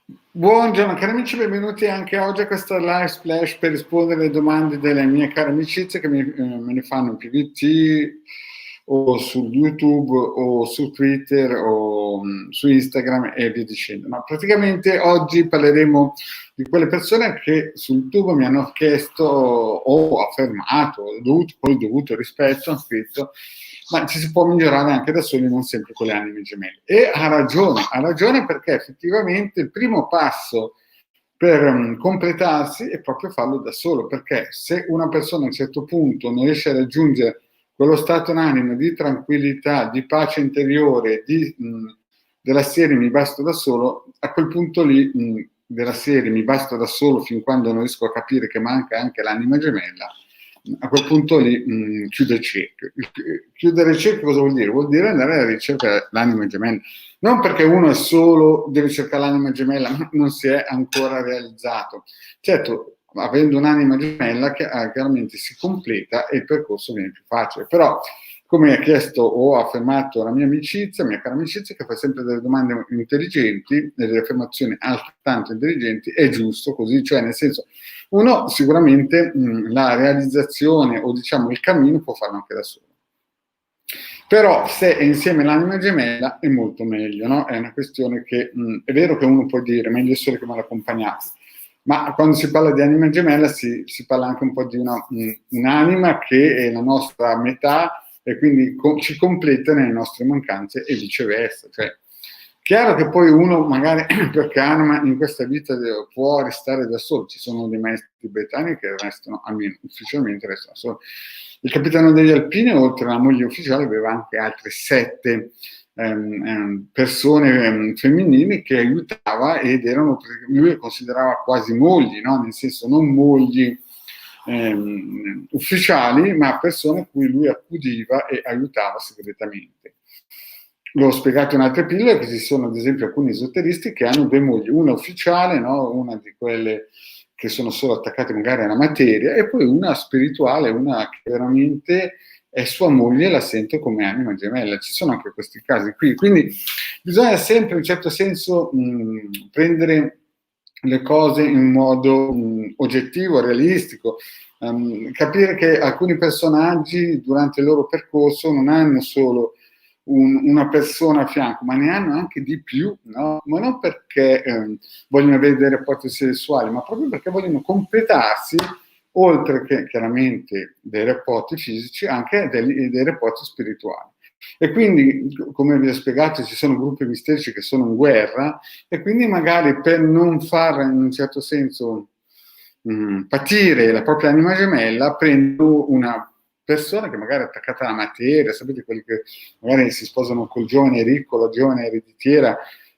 Buongiorno cari amici, benvenuti anche oggi a questa live splash per rispondere alle domande delle mie care amicizie che me ne fanno in PVT o su YouTube o su Twitter o su Instagram e via dicendo. Ma praticamente oggi parleremo di quelle persone che su YouTube mi hanno chiesto o affermato, con il dovuto rispetto, hanno scritto ma ci si può migliorare anche da soli, non sempre con le anime gemelle. E ha ragione perché effettivamente il primo passo per completarsi è proprio farlo da solo, perché se una persona a un certo punto non riesce a raggiungere quello stato d'animo di tranquillità, di pace interiore, della serie mi basta da solo, a quel punto lì della serie mi basta da solo fin quando non riesco a capire che manca anche l'anima gemella, a quel punto lì chiude il cerchio. Chiudere il cerchio cosa vuol dire? Vuol dire andare alla ricerca dell'anima gemella. Non perché uno è solo, deve cercare l'anima gemella, ma non si è ancora realizzato. Certo, avendo un'anima gemella chiaramente si completa e il percorso viene più facile. Però, come ha chiesto o ha affermato la mia cara amicizia, che fa sempre delle domande intelligenti e delle affermazioni altrettanto intelligenti, è giusto così, cioè nel senso, uno sicuramente la realizzazione o diciamo il cammino può farlo anche da solo. Però se è insieme l'anima gemella è molto meglio, no? È una questione che è vero che uno può dire meglio solo che mal accompagnato, ma quando si parla di anima gemella si parla anche un po' di un'anima che è la nostra metà e quindi ci completa nelle nostre mancanze e viceversa. Cioè, chiaro che poi uno magari per karma in questa vita può restare da solo, ci sono dei maestri tibetani che restano, almeno ufficialmente restano soli. Il capitano degli Alpini, oltre alla moglie ufficiale, aveva anche altre 7 persone femminili che aiutava ed erano, lui le considerava quasi mogli, no? Nel senso non mogli ufficiali, ma persone a cui lui accudiva e aiutava segretamente. L'ho spiegato in altre pillole che ci sono ad esempio alcuni esoteristi che hanno 2 mogli, una ufficiale, no? Una di quelle che sono solo attaccate magari alla materia, e poi una spirituale, una che veramente è sua moglie e la sente come anima gemella. Ci sono anche questi casi qui, quindi bisogna sempre in un certo senso prendere le cose in modo oggettivo, realistico, capire che alcuni personaggi durante il loro percorso non hanno solo una persona a fianco, ma ne hanno anche di più, no? Ma non perché vogliono avere dei rapporti sessuali, ma proprio perché vogliono completarsi, oltre che chiaramente dei rapporti fisici, anche dei rapporti spirituali. E quindi, come vi ho spiegato, ci sono gruppi misterici che sono in guerra e quindi magari per non far in un certo senso patire la propria anima gemella, prendo una persona che magari è attaccata alla materia, sapete quelli che magari si sposano col giovane ricco, la giovane ereditiera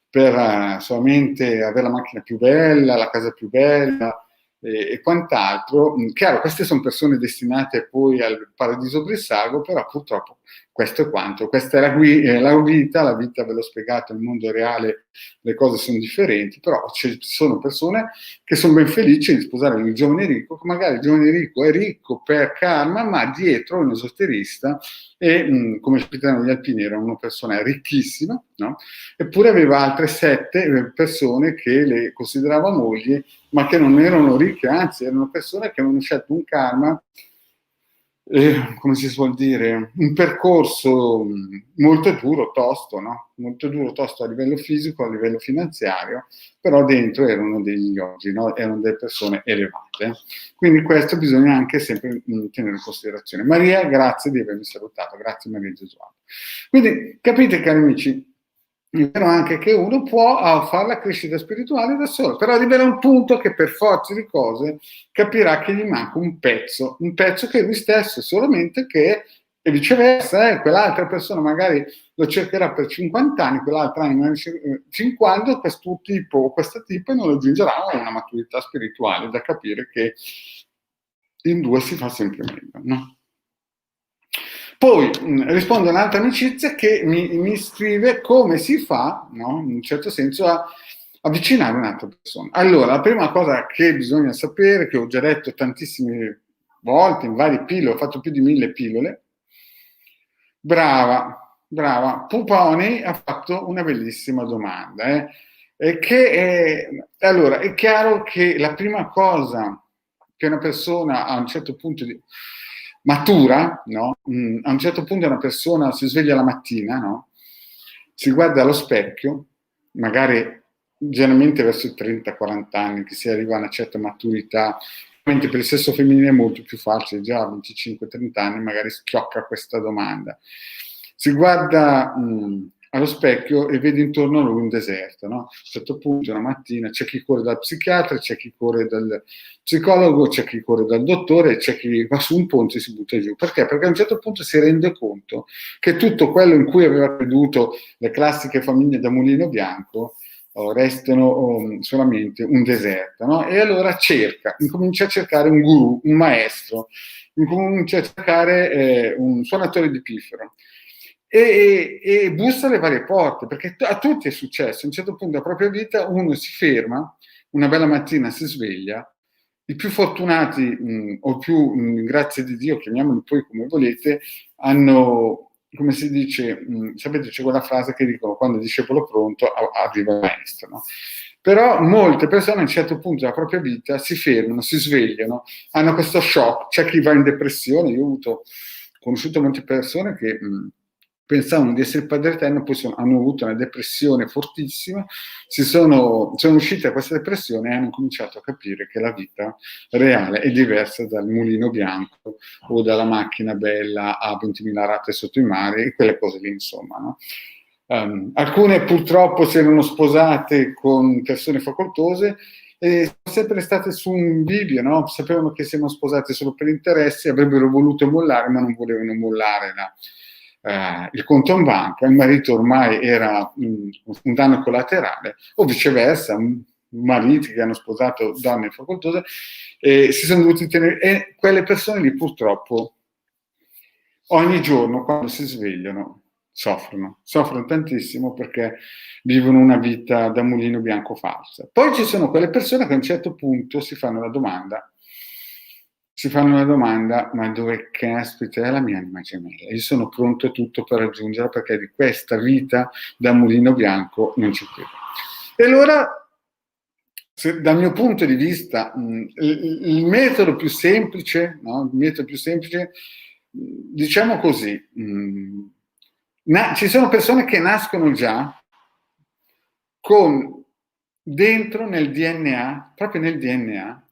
per solamente avere la macchina più bella, la casa più bella e quant'altro. Chiaro, queste sono persone destinate poi al paradiso brissago, però purtroppo questo è quanto. Questa è la vita ve l'ho spiegato, nel mondo reale le cose sono differenti, però ci sono persone che sono ben felici di sposare il giovane ricco, che magari il giovane ricco è ricco per karma, ma dietro è un esoterista e come il capitano degli Alpini era una persona ricchissima, no? Eppure aveva altre 7 persone che le considerava mogli, ma che non erano ricche, anzi erano persone che avevano scelto un karma, come si suol dire, un percorso molto duro, tosto, no? Molto duro, tosto a livello fisico, a livello finanziario, però dentro erano degli yogi, no? Erano delle persone elevate. Quindi questo bisogna anche sempre tenere in considerazione. Maria, grazie di avermi salutato, grazie Maria Gesualdo. Quindi capite cari amici, è vero anche che uno può fare la crescita spirituale da solo, però arriverà un punto che per forza di cose capirà che gli manca un pezzo che è lui stesso, solamente che e viceversa, quell'altra persona magari lo cercherà per 50 anni, quell'altra anima 50, questo tipo o questa tipa non raggiungerà una maturità spirituale da capire che in 2 si fa sempre meglio, no? Poi rispondo a un'altra amicizia che mi scrive come si fa, no? In un certo senso, a avvicinare un'altra persona. Allora, la prima cosa che bisogna sapere, che ho già detto tantissime volte, in varie pillole, ho fatto più di 1000 pillole, brava, Puponi ha fatto una bellissima domanda. Allora, è chiaro che la prima cosa che una persona a un certo punto matura, no? A un certo punto una persona si sveglia la mattina, no? Si guarda allo specchio, magari generalmente verso i 30-40 anni, che si arriva a una certa maturità, mentre per il sesso femminile è molto più facile, già a 25-30 anni magari schiocca questa domanda. Si guarda allo specchio e vede intorno a lui un deserto, no? A un certo punto, una mattina, c'è chi corre dal psichiatra, c'è chi corre dal psicologo, c'è chi corre dal dottore, c'è chi va su un ponte e si butta giù. Perché? Perché a un certo punto si rende conto che tutto quello in cui aveva creduto le classiche famiglie da mulino bianco restano solamente un deserto, no? E allora incomincia a cercare un guru, un maestro, incomincia a cercare un suonatore di piffero e bussa alle varie porte, perché a tutti è successo. A un certo punto della propria vita uno si ferma, una bella mattina si sveglia, i più fortunati o più, grazie di Dio, chiamiamoli poi come volete, hanno, come si dice, sapete c'è quella frase che dicono quando il discepolo pronto arriva il maestro, no? Però molte persone a un certo punto della propria vita si fermano, si svegliano, hanno questo shock, c'è chi va in depressione, io ho conosciuto molte persone che pensavano di essere il Padre Eterno, poi hanno avuto una depressione fortissima, sono usciti da questa depressione e hanno cominciato a capire che la vita reale è diversa dal mulino bianco o dalla macchina bella a 20.000 rate sotto i mari e quelle cose lì, insomma, no? Alcune purtroppo si erano sposate con persone facoltose e sono sempre state su un bivio, no? Sapevano che si erano sposate solo per interessi, avrebbero voluto mollare, ma non volevano mollare il conto in banca. Il marito ormai era un danno collaterale, o viceversa, mariti che hanno sposato donne facoltose si sono dovuti tenere, e quelle persone lì purtroppo ogni giorno quando si svegliano soffrono tantissimo perché vivono una vita da mulino bianco falsa. Poi ci sono quelle persone che a un certo punto si fanno la domanda, ma dove caspita è la mia anima gemella? Io sono pronto a tutto per raggiungerla perché di questa vita da mulino bianco non ci credo. E allora, dal mio punto di vista, il metodo più semplice, no? Il metodo più semplice, diciamo così, ci sono persone che nascono già con dentro nel DNA, proprio nel DNA,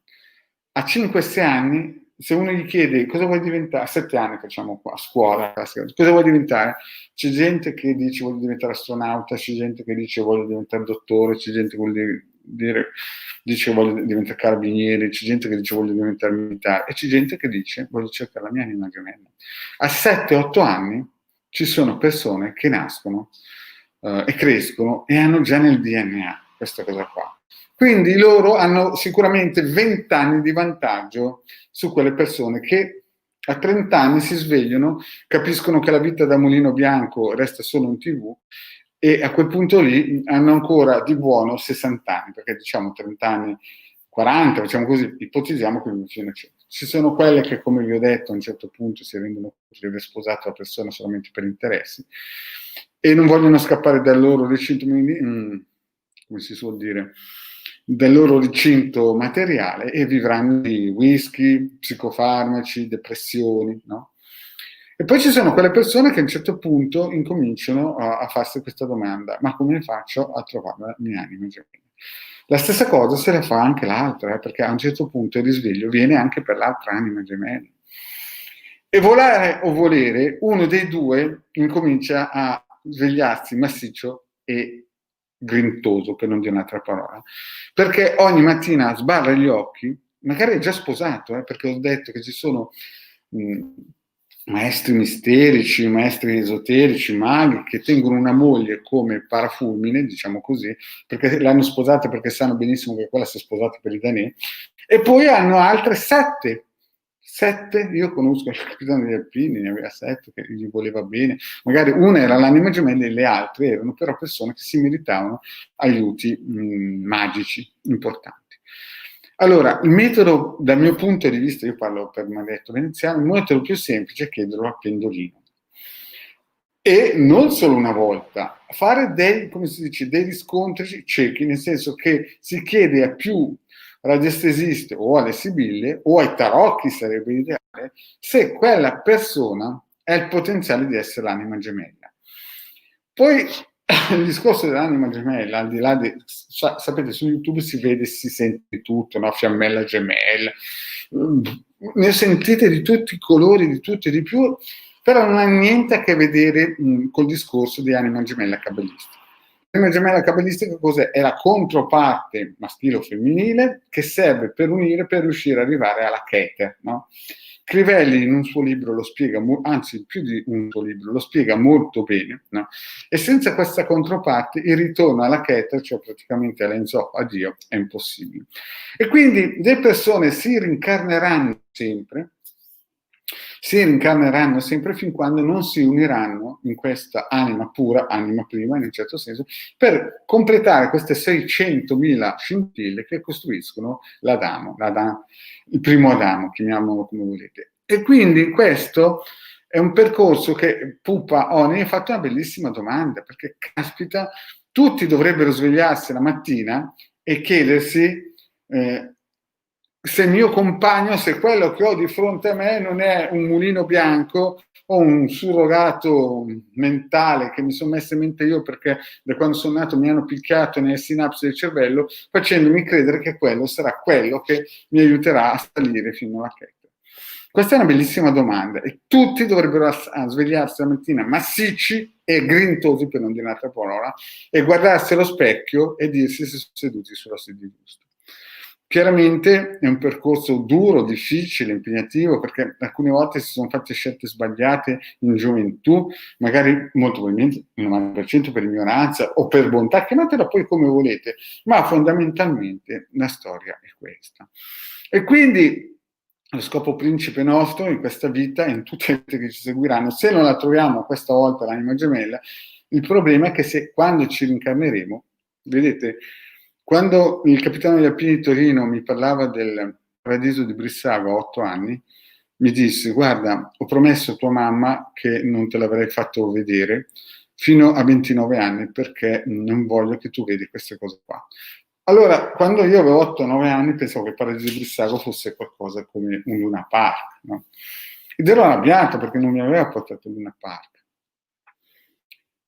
a 5-6 anni, se uno gli chiede cosa vuoi diventare, a 7 anni facciamo qua, a scuola, cosa vuoi diventare? C'è gente che dice voglio diventare astronauta, c'è gente che dice voglio diventare dottore, c'è gente che dice voglio diventare carabiniere, c'è gente che dice voglio diventare militare e c'è gente che dice voglio cercare la mia anima gemella. A 7-8 anni ci sono persone che nascono e crescono e hanno già nel DNA questa cosa qua. Quindi loro hanno sicuramente 20 anni di vantaggio su quelle persone che a 30 anni si svegliano, capiscono che la vita da mulino bianco resta solo in TV e a quel punto lì hanno ancora di buono 60 anni, perché diciamo 30 anni, 40, facciamo così, ipotizziamo che fino a 100. Ci sono quelle che, come vi ho detto, a un certo punto si rendono conto di aver sposato la persona solamente per interessi e non vogliono scappare dal loro recinto, come si suol dire, del loro recinto materiale e vivranno di whisky, psicofarmaci, depressioni, no? E poi ci sono quelle persone che a un certo punto incominciano a farsi questa domanda, ma come faccio a trovare la mia anima gemella? La stessa cosa se la fa anche l'altra, perché a un certo punto il risveglio viene anche per l'altra anima gemella. E volare o volere, uno dei due incomincia a svegliarsi massiccio e grintoso, per non dire un'altra parola, perché ogni mattina sbarra gli occhi, magari è già sposato, perché ho detto che ci sono maestri misterici, maestri esoterici, maghi, che tengono una moglie come parafulmine, diciamo così, perché l'hanno sposata perché sanno benissimo che quella si è sposata per i danè, e poi hanno altre 7, io conosco il capitano degli Alpini, ne aveva 7 che gli voleva bene, magari una era l'anima gemella e le altre erano però persone che si meritavano aiuti magici importanti. Allora, il metodo, dal mio punto di vista, io parlo per maledetto veneziano, il metodo più semplice è chiederlo al pendolino. E non solo una volta, fare come si dice, dei riscontri ciechi, nel senso che si chiede a più radiestesiste o alle sibille o ai tarocchi, sarebbe ideale, se quella persona ha il potenziale di essere l'anima gemella. Poi il discorso dell'anima gemella, al di là di, sapete, su YouTube si vede, si sente tutto, no? Fiammella gemella, ne sentite di tutti i colori, di tutti e di più, però non ha niente a che vedere col discorso di anima gemella cabalistica. L'anima gemella cabalistica cos'è? È la controparte maschile o femminile che serve per unire, per riuscire ad arrivare alla Keter, no? Crivelli in un suo libro lo spiega, anzi più di un suo libro, lo spiega molto bene, no? E senza questa controparte il ritorno alla Keter, cioè praticamente all'Enzo, a Dio, è impossibile. E quindi le persone si rincarneranno sempre fin quando non si uniranno in questa anima pura, anima prima in un certo senso, per completare queste 600.000 scintille che costruiscono l'Adamo, il primo Adamo, chiamiamolo come volete. E quindi questo è un percorso che Pupa Oni ha fatto una bellissima domanda, perché caspita, tutti dovrebbero svegliarsi la mattina e chiedersi se il mio compagno, se quello che ho di fronte a me non è un mulino bianco o un surrogato mentale che mi sono messo in mente io perché da quando sono nato mi hanno picchiato nelle sinapsi del cervello, facendomi credere che quello sarà quello che mi aiuterà a salire fino alla Keter. Questa è una bellissima domanda e tutti dovrebbero svegliarsi la mattina massicci e grintosi, per non dire un'altra parola, e guardarsi allo specchio e dirsi se sono seduti sulla sedia giusta. Chiaramente è un percorso duro, difficile, impegnativo, perché alcune volte si sono fatte scelte sbagliate in gioventù, magari molto probabilmente il 90% per ignoranza o per bontà, chiamatela poi come volete, ma fondamentalmente la storia è questa. E quindi lo scopo principe nostro in questa vita e in tutte le vite che ci seguiranno, se non la troviamo questa volta l'anima gemella, il problema è che quando ci rincarneremo, vedete, quando il capitano degli Alpini di Torino mi parlava del paradiso di Brissago a 8 anni, mi disse: guarda, ho promesso a tua mamma che non te l'avrei fatto vedere fino a 29 anni perché non voglio che tu vedi queste cose qua. Allora, quando io avevo 8-9 anni pensavo che il paradiso di Brissago fosse qualcosa come un Luna Park, no? Ed ero arrabbiato perché non mi aveva portato il Luna Park.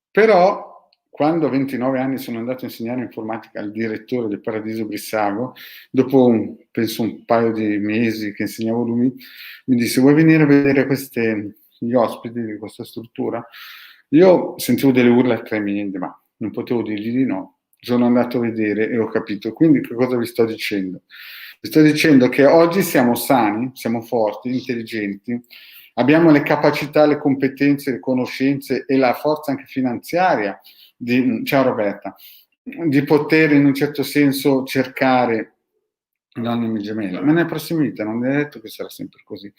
Però quando a 29 anni sono andato a insegnare informatica al direttore del Paradiso Brissago, dopo penso un paio di mesi che insegnavo lui, mi disse: vuoi venire a vedere gli ospiti di questa struttura? Io sentivo delle urla tremende, ma non potevo dirgli di no. Sono andato a vedere e ho capito. Quindi che cosa vi sto dicendo? Vi sto dicendo che oggi siamo sani, siamo forti, intelligenti, abbiamo le capacità, le competenze, le conoscenze e la forza anche finanziaria ciao Roberta, di poter in un certo senso cercare l'anima gemella, ma nella prossima vita non è detto che sarà sempre così.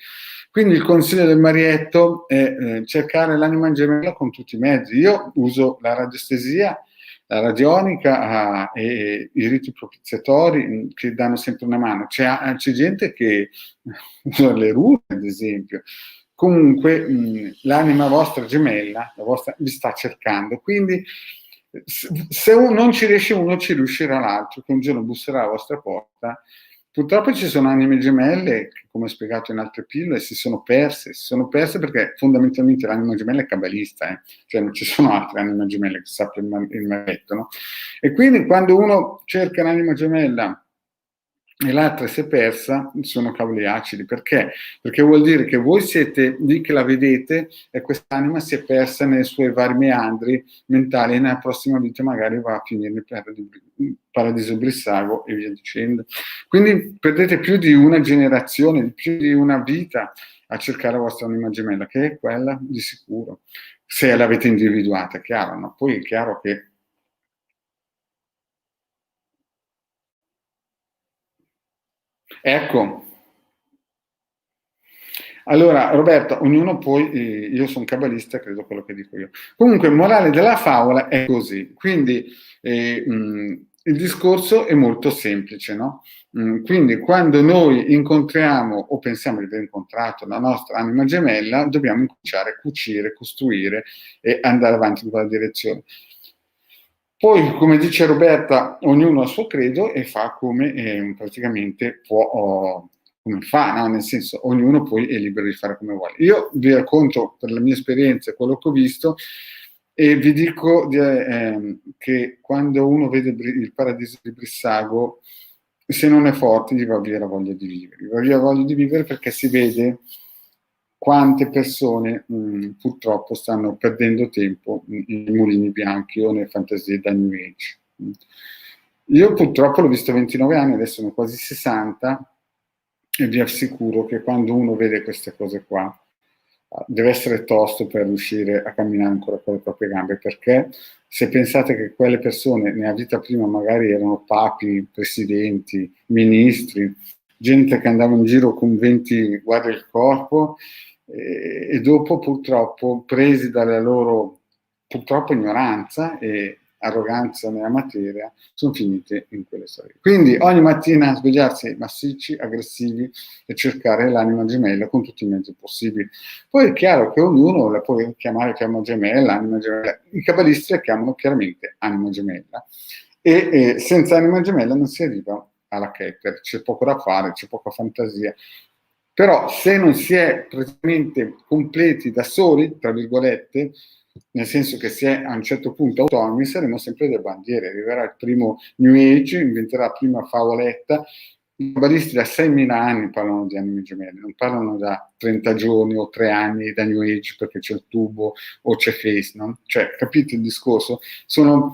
Quindi il consiglio del Marietto è cercare l'anima gemella con tutti i mezzi. Io uso la radiestesia, la radionica e i riti propiziatori che danno sempre una mano. C'è gente che usa le rune, ad esempio. Comunque l'anima vostra gemella, vi sta cercando. Quindi se non ci riesce uno, ci riuscirà l'altro, che un giorno busserà alla vostra porta. Purtroppo ci sono anime gemelle che, come spiegato in altre pillole, si sono perse perché fondamentalmente l'anima gemella è cabalista, cioè non ci sono altre anime gemelle che sappia il maretto, no? E quindi quando uno cerca l'anima gemella e l'altra si è persa, sono cavoli acidi. Perché? Perché vuol dire che voi siete lì che la vedete e quest'anima si è persa nei suoi vari meandri mentali e nella prossima vita magari va a finire nel paradiso Brissago e via dicendo. Quindi perdete più di una generazione, più di una vita a cercare la vostra anima gemella, che è quella di sicuro, se l'avete individuata, chiaro, no? Poi è chiaro che ecco. Allora, Roberto, ognuno poi, io sono cabalista, credo quello che dico io. Comunque, morale della favola è così. Quindi, il discorso è molto semplice, no? Quindi quando noi incontriamo o pensiamo di aver incontrato la nostra anima gemella, dobbiamo incominciare a cucire, costruire e andare avanti in quella direzione. Poi, come dice Roberta, ognuno ha il suo credo e fa come praticamente può, come fa, no? Nel senso, ognuno poi è libero di fare come vuole. Io vi racconto per la mia esperienza quello che ho visto e vi dico che quando uno vede il paradiso di Brissago, se non è forte, gli va via la voglia di vivere. Gli va via la voglia di vivere perché si vede quante persone purtroppo stanno perdendo tempo in mulini bianchi o nelle fantasie da New Age. Io purtroppo l'ho visto a 29 anni, adesso sono quasi 60 e vi assicuro che quando uno vede queste cose qua deve essere tosto per riuscire a camminare ancora con le proprie gambe, perché se pensate che quelle persone nella vita prima magari erano papi, presidenti, ministri, gente che andava in giro con 20 guardie al corpo e dopo purtroppo presi dalla loro purtroppo ignoranza e arroganza nella materia sono finite in quelle storie. Quindi ogni mattina svegliarsi massicci, aggressivi e cercare l'anima gemella con tutti i mezzi possibili. Poi è chiaro che ognuno la può chiamare anima gemella. I cabalisti la chiamano chiaramente anima gemella e senza anima gemella non si arriva alla Keter, c'è poco da fare, c'è poca fantasia. Però se non si è praticamente completi da soli, tra virgolette, nel senso che si è a un certo punto autonomi, saremo sempre delle bandiere. Arriverà il primo New Age, inventerà la prima favoletta. I cabalisti da 6.000 anni parlano di anime gemelle, non parlano da 30 giorni o 3 anni da New Age perché c'è il tubo o c'è Face, no? Cioè, capite il discorso? Sono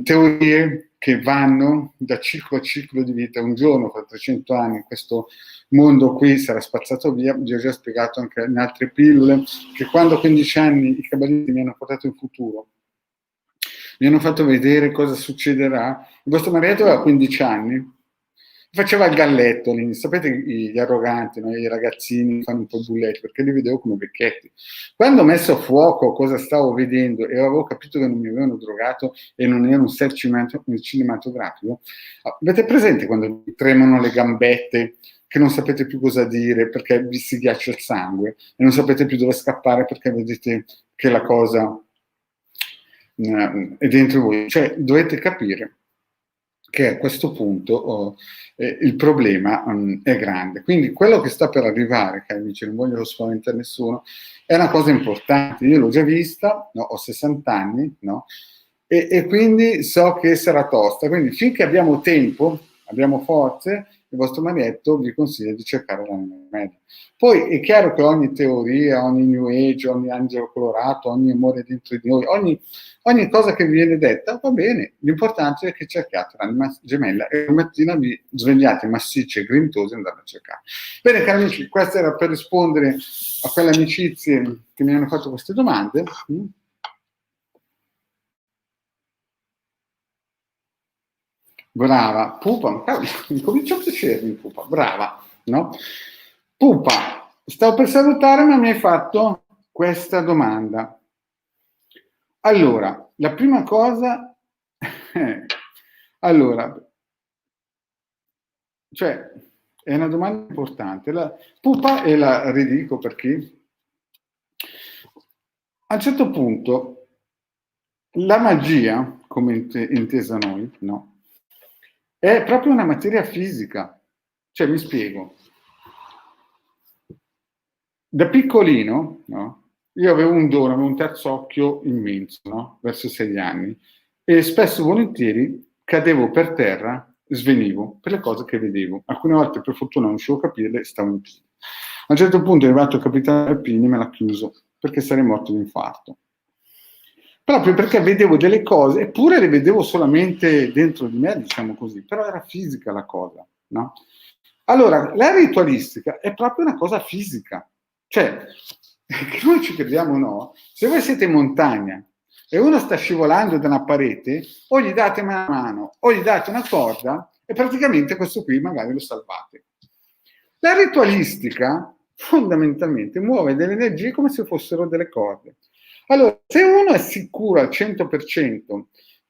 teorie che vanno da ciclo a ciclo di vita. Un giorno, fra 300 anni, questo mondo qui sarà spazzato via. Vi ho già spiegato anche in altre pillole che quando a 15 anni i cabalisti mi hanno portato in futuro, mi hanno fatto vedere cosa succederà. Il vostro marito aveva 15 anni, faceva il galletto, sapete gli arroganti, no? I ragazzini fanno un po' i bulletti, perché li vedevo come vecchietti. Quando ho messo a fuoco cosa stavo vedendo e avevo capito che non mi avevano drogato e non era un set cinematografico, avete presente quando vi tremano le gambette, che non sapete più cosa dire perché vi si ghiaccia il sangue e non sapete più dove scappare perché vedete che la cosa è dentro voi? Cioè, dovete capire che a questo punto il problema è grande. Quindi quello che sta per arrivare, cari amici, non voglio spaventare nessuno, è una cosa importante. Io l'ho già vista, no? Ho 60 anni, no? E quindi so che sarà tosta. Quindi finché abbiamo tempo, abbiamo forze, il vostro marietto vi consiglia di cercare l'anima media. Poi è chiaro che ogni teoria, ogni New Age, ogni angelo colorato, ogni amore dentro di noi, ogni cosa che vi viene detta va bene, l'importante è che cerchiate l'anima gemella e la mattina vi svegliate massicci e grintosi e andate a cercare. Bene, cari amici, questo era per rispondere a quelle amicizie che mi hanno fatto queste domande. Brava, Pupa, mi comincia a piacermi Pupa, brava, no? Pupa, stavo per salutare ma mi hai fatto questa domanda. Allora, la prima cosa, allora, cioè, è una domanda importante. La Pupa, e la ridico perché a un certo punto la magia, come intesa noi, no? È proprio una materia fisica. Cioè, mi spiego. Da piccolino, no? Io avevo un dono, avevo un terzo occhio immenso, no? Verso 6 anni. E spesso e volentieri cadevo per terra, svenivo per le cose che vedevo. Alcune volte, per fortuna, non riuscivo a capirle, stavo in piedi. A un certo punto è arrivato il capitano Alpini, me l'ha chiuso, perché sarei morto di infarto. Proprio perché vedevo delle cose, eppure le vedevo solamente dentro di me, diciamo così, però era fisica la cosa, no? Allora, la ritualistica è proprio una cosa fisica. Cioè, che noi ci crediamo o no, se voi siete in montagna e uno sta scivolando da una parete, o gli date una mano o gli date una corda e praticamente questo qui magari lo salvate. La ritualistica fondamentalmente muove delle energie come se fossero delle corde. Allora, se uno è sicuro al 100%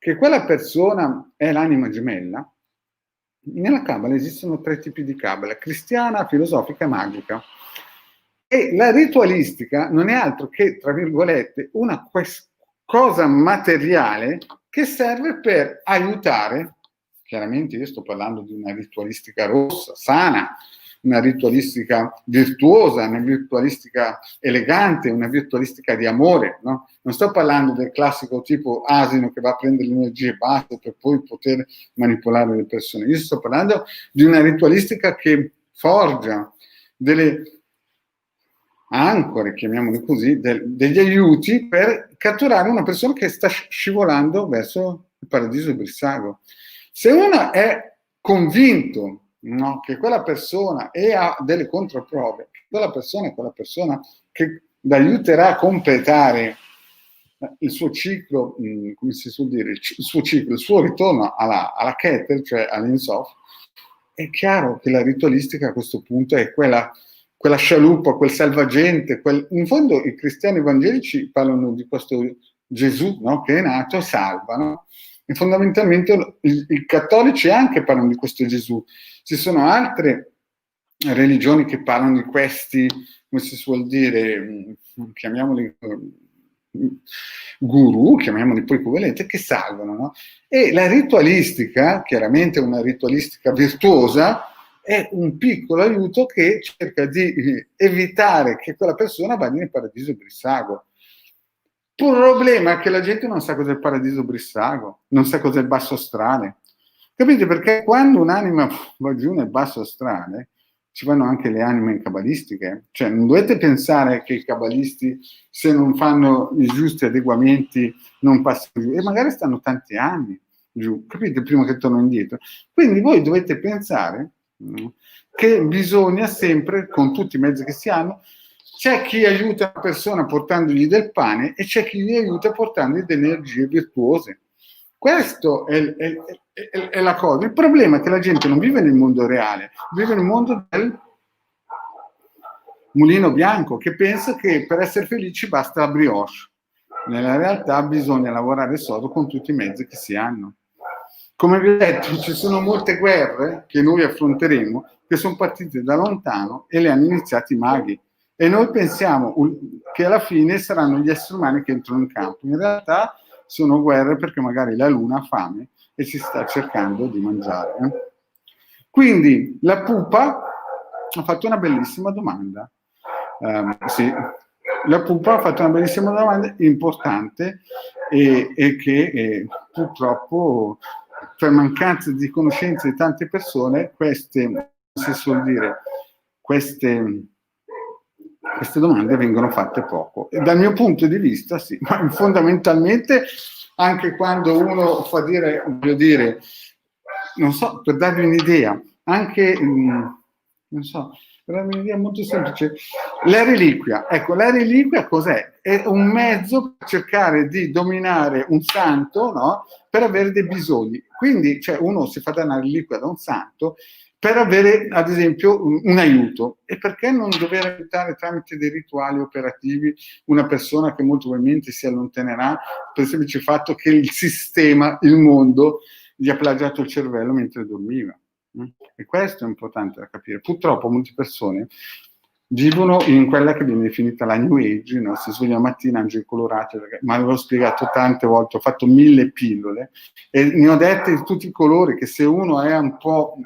che quella persona è l'anima gemella, nella Kabbalah esistono 3 tipi di Kabbalah: cristiana, filosofica e magica. E la ritualistica non è altro che, tra virgolette, una cosa materiale che serve per aiutare, chiaramente io sto parlando di una ritualistica rossa, sana, una ritualistica virtuosa, una ritualistica elegante, una ritualistica di amore, no? Non sto parlando del classico tipo asino che va a prendere le energie basse per poi poter manipolare le persone. Io sto parlando di una ritualistica che forgia delle ancore, chiamiamole così, degli aiuti per catturare una persona che sta scivolando verso il paradiso brissago. Se uno è convinto, no, che quella persona e ha delle controprove, quella persona è quella persona che l'aiuterà a completare il suo ciclo, come si suol dire, il suo ciclo, il suo ritorno alla Keter, cioè all'Insof, è chiaro che la ritualistica a questo punto è quella scialuppa, quel salvagente, in fondo i cristiani evangelici parlano di questo Gesù, no, che è nato e salva, no? E fondamentalmente i cattolici anche parlano di questo Gesù. Ci sono altre religioni che parlano di questi, come si suol dire, chiamiamoli guru, chiamiamoli poi equivalenti, che salvano, no? E la ritualistica, chiaramente una ritualistica virtuosa, è un piccolo aiuto che cerca di evitare che quella persona vada nel paradiso brissago. Il problema è che la gente non sa cos'è il paradiso brissago, non sa cos'è il basso astrale. Capite? Perché quando un'anima va giù nel basso astrale, ci vanno anche le anime cabalistiche. Cioè, non dovete pensare che i cabalisti, se non fanno i giusti adeguamenti, non passano giù. E magari stanno tanti anni giù, capite? Prima che tornano indietro. Quindi voi dovete pensare che bisogna sempre, con tutti i mezzi che si hanno, c'è chi aiuta una persona portandogli del pane e c'è chi gli aiuta portandogli delle energie virtuose. Questo è la cosa. Il problema è che la gente non vive nel mondo reale, vive nel mondo del mulino bianco, che pensa che per essere felici basta la brioche. Nella realtà bisogna lavorare sodo con tutti i mezzi che si hanno. Come vi ho detto, ci sono molte guerre che noi affronteremo che sono partite da lontano e le hanno iniziate i maghi. E noi pensiamo che alla fine saranno gli esseri umani che entrano in campo. In realtà sono guerre perché magari la luna ha fame e si sta cercando di mangiare. Quindi la pupa ha fatto una bellissima domanda. Sì, la pupa ha fatto una bellissima domanda importante e che purtroppo per mancanza di conoscenza di tante persone queste domande vengono fatte poco. E dal mio punto di vista sì, ma fondamentalmente anche quando uno fa dire, voglio dire, non so, per darvi un'idea, anche, non so, per darvi un'idea molto semplice, la reliquia, ecco, la reliquia cos'è? È un mezzo per cercare di dominare un santo, no? Per avere dei bisogni. Quindi, cioè, uno si fa dare una reliquia da un santo per avere, ad esempio, un aiuto. E perché non dover aiutare tramite dei rituali operativi una persona che molto probabilmente si allontanerà per il semplice fatto che il sistema, il mondo, gli ha plagiato il cervello mentre dormiva. E questo è importante da capire. Purtroppo molte persone vivono in quella che viene definita la New Age, no? Si sveglia la mattina, angeli colorati, ma avevo spiegato tante volte, ho fatto 1000 pillole e ne ho dette di tutti i colori che se uno è un po',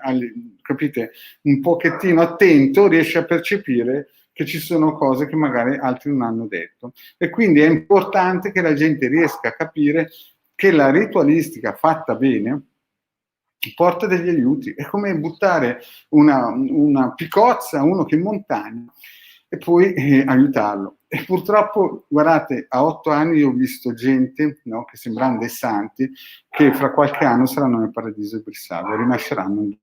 capite, un pochettino attento riesce a percepire che ci sono cose che magari altri non hanno detto. E quindi è importante che la gente riesca a capire che la ritualistica fatta bene porta degli aiuti. È come buttare una piccozza a uno che è in montagna e poi aiutarlo. E purtroppo, guardate, a 8 anni ho visto gente, no, che sembrano dei santi, che fra qualche anno saranno nel paradiso di Brissago e rinasceranno.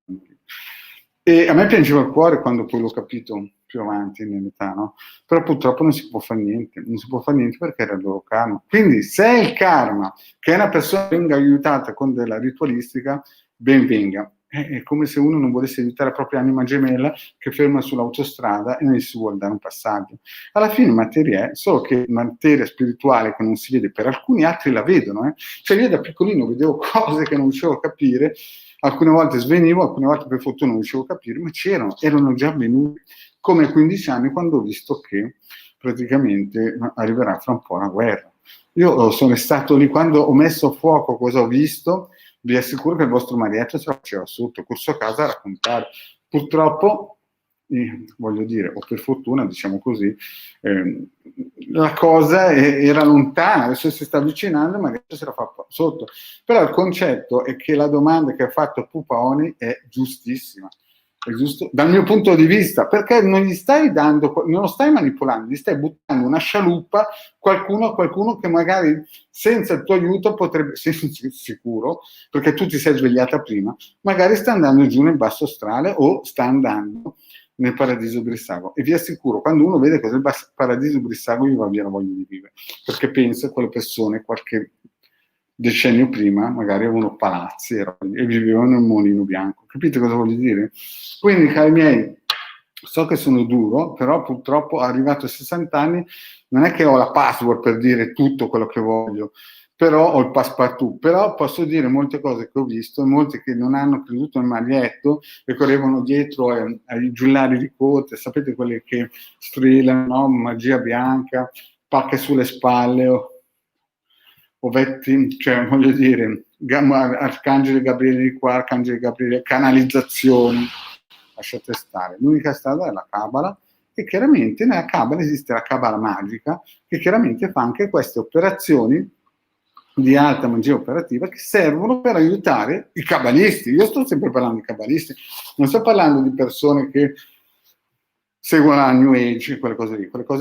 E a me piangeva il cuore quando poi l'ho capito più avanti nell'età, no? Però purtroppo non si può fare niente, non si può fare niente perché era il loro karma. Quindi se è il karma che una persona venga aiutata con della ritualistica, ben venga. È come se uno non volesse aiutare la propria anima gemella che ferma sull'autostrada e non gli si vuole dare un passaggio. Alla fine materia è, solo che materia spirituale che non si vede, per alcuni altri la vedono. Cioè io da piccolino vedevo cose che non riuscivo a capire, alcune volte svenivo, alcune volte per fortuna non riuscivo a capire, ma c'erano, erano già avvenuti, come a 15 anni quando ho visto che praticamente arriverà fra un po' la guerra. Io sono stato lì, quando ho messo a fuoco cosa ho visto, vi assicuro che il vostro marietto se la faceva sotto, corso a casa a raccontare. Purtroppo, voglio dire, o per fortuna, diciamo così, la cosa era lontana, adesso si sta avvicinando, ma adesso se la fa sotto. Però il concetto è che la domanda che ha fatto Pupa Oni è giustissima. È giusto? Dal mio punto di vista, perché non gli stai dando, non lo stai manipolando, gli stai buttando una scialuppa qualcuno che magari senza il tuo aiuto potrebbe, sei sicuro, perché tu ti sei svegliata prima, magari sta andando giù nel basso astrale o sta andando nel paradiso brissago. E vi assicuro, quando uno vede cos'è il paradiso brissago, gli va via la voglia di vivere, perché pensa a quelle persone qualche decennio prima magari avevano palazzi e vivevano in mulino bianco. Capite cosa voglio dire? Quindi, cari miei, so che sono duro, però purtroppo arrivato a 60 anni non è che ho la password per dire tutto quello che voglio, però ho il passepartout, però posso dire molte cose che ho visto, molti che non hanno creduto nel maglietto e correvano dietro ai giullari di corte, sapete quelli che strillano, no? Magia bianca, pacche sulle spalle o vetti, cioè voglio dire, Arcangelo Gabriele di qua, Arcangelo Gabriele, canalizzazioni, lasciate stare. L'unica strada è la Cabala, e chiaramente nella Cabala esiste la Cabala magica, che chiaramente fa anche queste operazioni di alta magia operativa che servono per aiutare i cabalisti. Io sto sempre parlando di cabalisti, non sto parlando di persone che seguono la New Age, quelle cose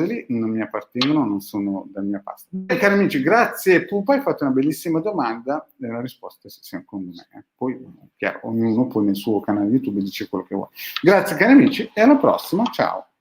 lì non mi appartengono, non sono dal mia parte. Cari amici, grazie Pupa, hai fatto una bellissima domanda e la risposta è secondo me. Poi, chiaro, ognuno poi nel suo canale YouTube dice quello che vuole. Grazie cari amici e alla prossima, ciao!